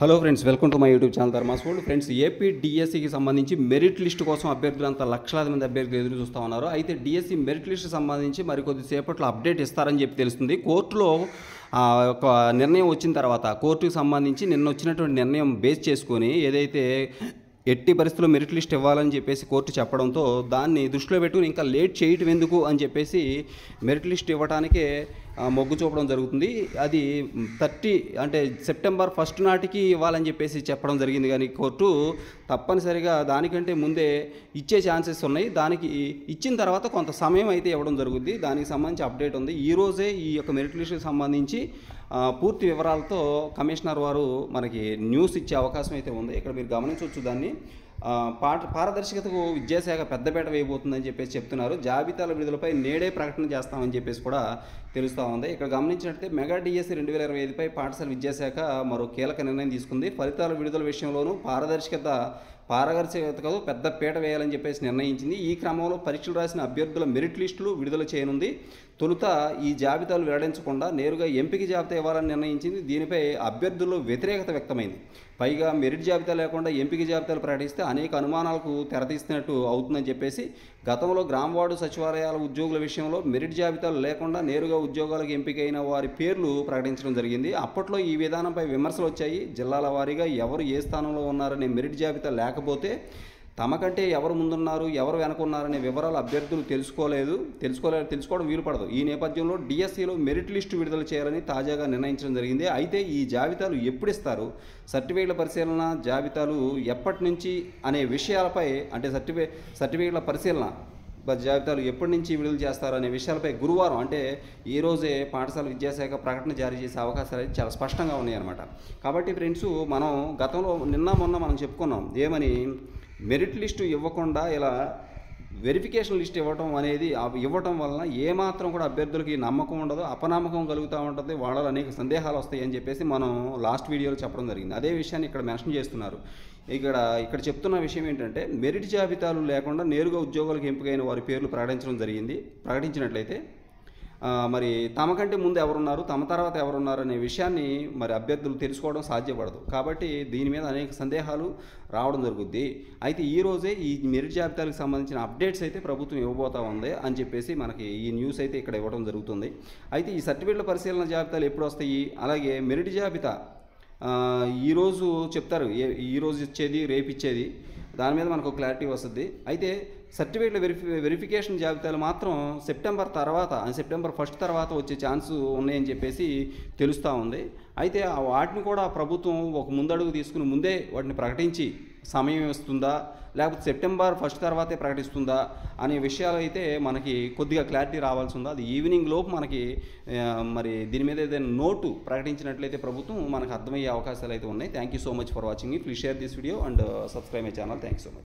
Hello friends, welcome to my YouTube channel Dharma's world. Friends, AP డిఎస్సికి సంబంధించి merit list కోసం అభ్యర్థులంతా లక్షలాది మంది అభ్యర్థులు ఎదురు చూస్తూ ఉన్నారు. అయితే డిఎస్సి మెరిట్ లిస్ట్ సంబంధించి మరికొద్దిసేపట్లో అప్డేట్ ఇస్తారని చెప్పి తెలుస్తుంది. కోర్టులో ఒక నిర్ణయం వచ్చిన తర్వాత కోర్టుకు సంబంధించి నిన్న వచ్చినటువంటి నిర్ణయం బేస్ చేసుకొని ఏదైతే ఎట్టి పరిస్థితుల్లో మెరిట్ లిస్ట్ ఇవ్వాలని చెప్పేసి కోర్టు చెప్పడంతో దాన్ని దృష్టిలో పెట్టుకుని ఇంకా లేట్ చేయటం ఎందుకు అని చెప్పేసి మెరిట్ లిస్ట్ ఇవ్వడానికే మొగ్గు చూపడం జరుగుతుంది. అది 30 అంటే సెప్టెంబర్ 1 నాటికి ఇవ్వాలని చెప్పేసి చెప్పడం జరిగింది. కానీ కోర్టు తప్పనిసరిగా దానికంటే ముందే ఇచ్చే ఛాన్సెస్ ఉన్నాయి. దానికి ఇచ్చిన తర్వాత కొంత సమయం అయితే ఇవ్వడం జరుగుద్ది. దానికి సంబంధించి అప్డేట్ ఉంది. ఈరోజే ఈ యొక్క మెరిట్ లిస్టుకి సంబంధించి పూర్తి వివరాలతో కమిషనర్ వారు మనకి న్యూస్ ఇచ్చే అవకాశం అయితే ఉంది. ఇక్కడ మీరు గమనించవచ్చు. దాన్ని పారదర్శకతకు విద్యాశాఖ పెద్దపీట వేయబోతుందని చెప్పేసి చెప్తున్నారు. జాబితాల విడుదలపై నేడే ప్రకటన చేస్తామని చెప్పేసి కూడా తెలుస్తూ ఉంది. ఇక్కడ గమనించినట్లయితే మెగా డిఎస్సి 2025పై పాఠశాల విద్యాశాఖ మరో కీలక నిర్ణయం తీసుకుంది. ఫలితాల విడుదల విషయంలోనూ పారదర్శకతకు పెద్ద పీట వేయాలని చెప్పేసి నిర్ణయించింది. ఈ క్రమంలో పరీక్షలు రాసిన అభ్యర్థుల మెరిట్ లిస్టులు విడుదల చేయనుంది. తొలుత ఈ జాబితాలు వెల్లడించకుండా నేరుగా ఎంపిక జాబితా ఇవ్వాలని నిర్ణయించింది. దీనిపై అభ్యర్థుల్లో వ్యతిరేకత వ్యక్తమైంది. పైగా మెరిట్ జాబితా లేకుండా ఎంపిక జాబితాలు ప్రకటిస్తే అనేక అనుమానాలకు తెరతీస్తున్నట్టు అవుతుందని చెప్పేసి గతంలో గ్రామ వార్డు సచివాలయాల ఉద్యోగుల విషయంలో మెరిట్ జాబితాలు లేకుండా నేరుగా ఉద్యోగాలకు ఎంపికైన వారి పేర్లు ప్రకటించడం జరిగింది. అప్పట్లో ఈ విధానంపై విమర్శలు వచ్చాయి. జిల్లాల వారీగా ఎవరు ఏ స్థానంలో ఉన్నారనే మెరిట్ జాబితా లేకపోతే తమకంటే ఎవరు ముందున్నారు, ఎవరు వెనకున్నారనే వివరాలు అభ్యర్థులు తెలుసుకోవడం వీలు పడదు. ఈ నేపథ్యంలో డిఎస్సిలో మెరిట్ లిస్టు విడుదల చేయాలని తాజాగా నిర్ణయించడం జరిగింది. అయితే ఈ జాబితాలు ఎప్పుడు ఇస్తారు, సర్టిఫికేట్ల పరిశీలన జాబితాలు ఎప్పటి నుంచి అనే విషయాలపై, అంటే సర్టిఫికేట్ల పరిశీలన జాబితాలు ఎప్పటి నుంచి విడుదల చేస్తారు అనే విషయాలపై గురువారం అంటే ఈరోజే పాఠశాల విద్యాశాఖ ప్రకటన జారీ చేసే అవకాశాలు అయితే చాలా స్పష్టంగా ఉన్నాయన్నమాట. కాబట్టి ఫ్రెండ్స్, మనం గతంలో మొన్న మనం చెప్పుకున్నాం ఏమని, మెరిట్ లిస్టు ఇవ్వకుండా ఇలా వెరిఫికేషన్ లిస్ట్ ఇవ్వటం వలన ఏమాత్రం కూడా అభ్యర్థులకి నమ్మకం ఉండదు, అపనమ్మకం కలుగుతూ ఉంటుంది, వాళ్ళలో అనేక సందేహాలు వస్తాయి అని చెప్పేసి మనం లాస్ట్ వీడియోలో చెప్పడం జరిగింది. అదే విషయాన్ని ఇక్కడ మెన్షన్ చేస్తున్నారు. ఇక్కడ చెప్తున్న విషయం ఏంటంటే, మెరిట్ జాబితాలు లేకుండా నేరుగా ఉద్యోగాలకు ఎంపికైన వారి పేర్లు ప్రకటించినట్లయితే మరి తమకంటే ముందు ఎవరున్నారు, తమ తర్వాత ఎవరున్నారు అనే విషయాన్ని మరి అభ్యర్థులు తెలుసుకోవడం సాధ్యపడదు. కాబట్టి దీని మీద అనేక సందేహాలు రావడం జరుగుద్ది. అయితే ఈరోజే ఈ మెరిట్ జాబితాలకు సంబంధించిన అప్డేట్స్ అయితే ప్రభుత్వం ఇవ్వబోతా ఉంది అని చెప్పేసి మనకి ఈ న్యూస్ అయితే ఇక్కడ ఇవ్వడం జరుగుతుంది. అయితే ఈ సర్టిఫికేట్ల పరిశీలన జాబితాలు ఎప్పుడు వస్తాయి, అలాగే మెరిట్ జాబితా ఈరోజు చెప్తారు, ఈరోజు ఇచ్చేది రేపు ఇచ్చేది, దాని మీద మనకు క్లారిటీ వస్తుంది. అయితే సర్టిఫికేట్ల వెరిఫికేషన్ జాబితాలు మాత్రం సెప్టెంబర్ 1 తర్వాత వచ్చే ఛాన్స్ ఉన్నాయని చెప్పేసి తెలుస్తూ ఉంది. అయితే వాటిని కూడా ప్రభుత్వం ఒక ముందడుగు తీసుకుని ముందే వాటిని ప్రకటించి సమయం ఇస్తుందా, లేకపోతే సెప్టెంబర్ 1 తర్వాతే ప్రకటిస్తుందా అనే విషయాలు అయితే మనకి కొద్దిగా క్లారిటీ రావాల్సి ఉంది. అది ఈవినింగ్ లోపు మనకి మరి దీని మీద ఏదైనా నోటు ప్రకటించినట్లయితే ప్రభుత్వం మనకు అర్థమయ్యే అవకాశాలు అయితే ఉన్నాయి. Thank you so much for watching. Please share this video and subscribe my channel. Thank you so much.